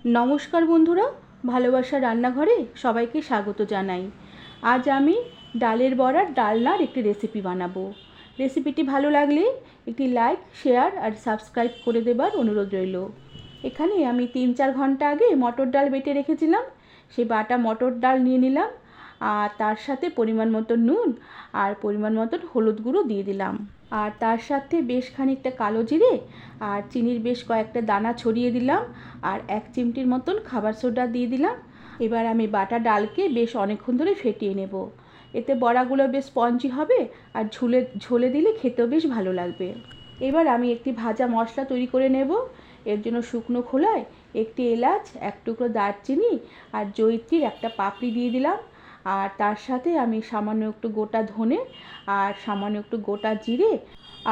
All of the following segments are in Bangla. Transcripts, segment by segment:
নমস্কার বন্ধুরা, ভালোবাসার রান্নাঘরে সবাইকে স্বাগত জানাই। আজ আমি ডালের বড়ার ডালনার একটি রেসিপি বানাবো। রেসিপিটি ভালো লাগলে একটি লাইক, শেয়ার আর সাবস্ক্রাইব করে দেবার অনুরোধ রইল। এখানে আমি 3-4 ঘন্টা আগে মটর ডাল বেটে রেখেছিলাম। সেই বাটা মটর ডাল নিয়ে নিলাম আর তার সাথে পরিমাণ মতো নুন আর পরিমাণ মতো হলুদ গুঁড়ো দিয়ে দিলাম। আর তার সাথে বেশ খানিকটা কালো জিরে আর চিনির বেশ কয়েকটা দানা ছড়িয়ে দিলাম আর 1 চিমটির মতন খাবার সোডা দিয়ে দিলাম। এবার আমি বাটা ডালকে বেশ অনেকক্ষণ ধরে ফেটিয়ে নেব। এতে বড়াগুলো বেশ স্পঞ্জি হবে আর ঝোলে দিলে খেতেও বেশ ভালো লাগবে। এবার আমি একটি ভাজা মশলা তৈরি করে নেব। এর জন্য শুকনো খোলায় একটি এলাচ, 1 টুকরো দারচিনি আর জয়িত্রীর একটা পাপড়ি দিয়ে দিলাম। আর তার সাথে আমি সামান্য একটু গোটা ধনে আর সামান্য একটু গোটা জিরে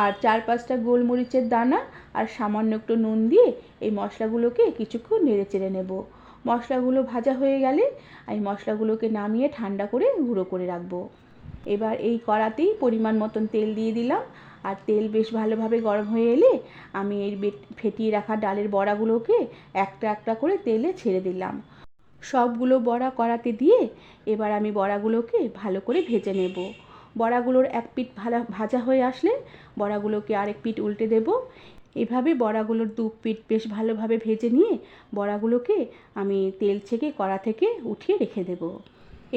আর 4-5টা গোলমরিচের দানা আর সামান্য একটু নুন দিয়ে এই মশলাগুলোকে কিছুক্ষণ নেড়ে চেড়ে নেব। মশলাগুলো ভাজা হয়ে গেলে আমি মশলাগুলোকে নামিয়ে ঠান্ডা করে গুঁড়ো করে রাখবো। এবার এই কড়াতেই পরিমাণ মতন তেল দিয়ে দিলাম আর তেল বেশ ভালোভাবে গরম হয়ে এলে আমি এই ফেটিয়ে রাখা ডালের বড়াগুলোকে একটা একটা করে তেলে ছেড়ে দিলাম। সবগুলো বড়া কড়াতে দিয়ে এবার আমি বড়াগুলোকে ভালো করে ভেজে নেব। বড়াগুলোর এক পিঠ ভাজা হয়ে আসলে বড়াগুলোকে আরেক পিঠ উল্টে দেব। এভাবে বড়াগুলোর 2 পিঠ বেশ ভালোভাবে ভেজে নিয়ে বড়াগুলোকে আমি তেল ছেঁকে কড়া থেকে উঠিয়ে রেখে দেব।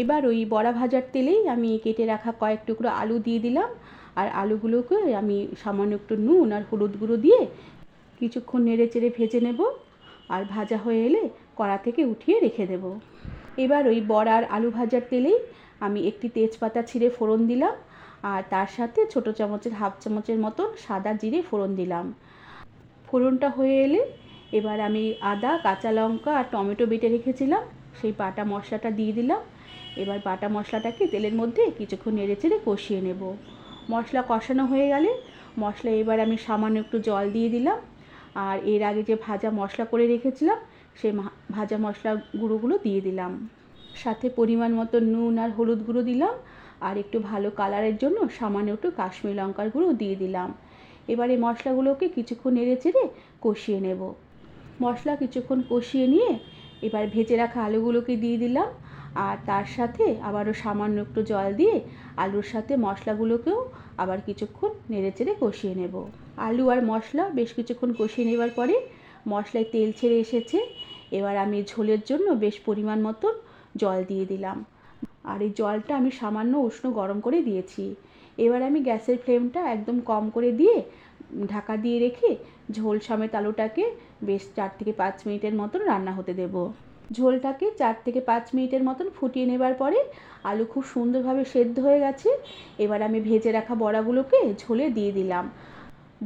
এবার ওই বড়া ভাজার তেলেই আমি কেটে রাখা কয়েক টুকরো আলু দিয়ে দিলাম আর আলুগুলোকে আমি সামান্য একটু নুন আর হলুদ গুঁড়ো দিয়ে কিছুক্ষণ নেড়ে চেড়ে ভেজে নেব আর ভাজা হয়ে এলে কড়া থেকে উঠিয়ে রেখে দেব। এবার ওই বড়ার আলু ভাজার তেলেই আমি একটি তেজপাতা ছিঁড়ে ফোড়ন দিলাম আর তার সাথে ছোটো চামচের 1/2 চামচের মতন সাদা জিরে ফোড়ন দিলাম। ফোড়নটা হয়ে এলে এবার আমি আদা, কাঁচা লঙ্কা আর টমেটো বেটে রেখেছিলাম সেই বাটা মশলাটা দিয়ে দিলাম। এবার বাটা মশলাটাকে তেলের মধ্যে কিছুক্ষণ নেড়ে চেড়ে কষিয়ে নেব। মশলা কষানো হয়ে গেলে মশলা এবার আমি সামান্য একটু জল দিয়ে দিলাম আর এর আগে যে ভাজা মশলা করে রেখেছিলাম সেই ভাজা মশলা গুঁড়োগুলো দিয়ে দিলাম। সাথে পরিমাণ মতো নুন আর হলুদ গুঁড়ো দিলাম আর একটু ভালো কালারের জন্য সামান্য একটু কাশ্মীরি লঙ্কার গুঁড়ো দিয়ে দিলাম। এবারে মশলাগুলোকে কিছুক্ষণ নেড়ে চেড়ে কষিয়ে নেব। মশলা কিছুক্ষণ কষিয়ে নিয়ে এবার ভেজে রাখা আলুগুলোকে দিয়ে দিলাম আর তার সাথে আবারও সামান্য একটু জল দিয়ে আলুর সাথে মশলাগুলোকেও আবার কিছুক্ষণ নেড়ে চেড়ে কষিয়ে নেব। আলু আর মশলা বেশ কিছুক্ষণ কষিয়ে নেবার পরে মশলায় তেল ছেড়ে এসেছে। এবার আমি ঝোলের জন্য বেশ পরিমাণ মতন জল দিয়ে দিলাম আর এই জলটা আমি সামান্য উষ্ণ গরম করে দিয়েছি। এবার আমি গ্যাসের ফ্লেমটা একদম কম করে দিয়ে ঢাকা দিয়ে রেখে ঝোল সমেত আলুটাকে বেশ 4 থেকে 5 মিনিটের মতন রান্না হতে দেব। ঝোলটাকে 4 থেকে 5 মিনিটের মতন ফুটিয়ে নেবার পরে আলু খুব সুন্দরভাবে সেদ্ধ হয়ে গেছে। এবার আমি ভেজে রাখা বড়াগুলোকে ঝোলে দিয়ে দিলাম।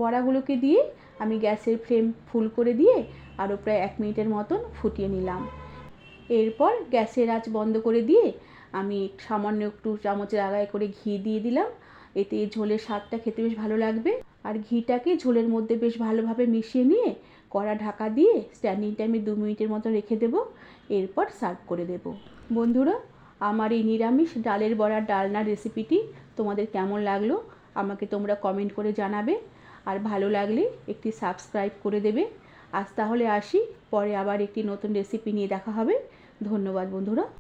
বড়াগুলোকে দিয়ে আমি গ্যাসের ফ্লেম ফুল করে দিয়ে আরও প্রায় 1 মিনিটের মতন ফুটিয়ে নিলাম। এরপর গ্যাসের আঁচ বন্ধ করে দিয়ে আমি সামান্য একটু চামচের আগায় করে ঘি দিয়ে দিলাম। এতে ঝোলের স্বাদটা খেতে বেশ ভালো লাগবে। আর ঘিটাকে ঝোলের মধ্যে বেশ ভালোভাবে মিশিয়ে নিয়ে কড়া ঢাকা দিয়ে স্ট্যান্ডিং টাইমে 2 মিনিটের মতো রেখে দেব। এরপর সার্ভ করে দেব। বন্ধুরা, আমার এই নিরামিষ ডালের বড়ার ডালনার রেসিপিটি তোমাদের কেমন লাগলো আমাকে তোমরা কমেন্ট করে জানাবে আর ভালো লাগলে একটি সাবস্ক্রাইব করে দেবে। আজ তাহলে আসি, পরে আবার একটি নতুন রেসিপি নিয়ে দেখা হবে। ধন্যবাদ বন্ধুরা।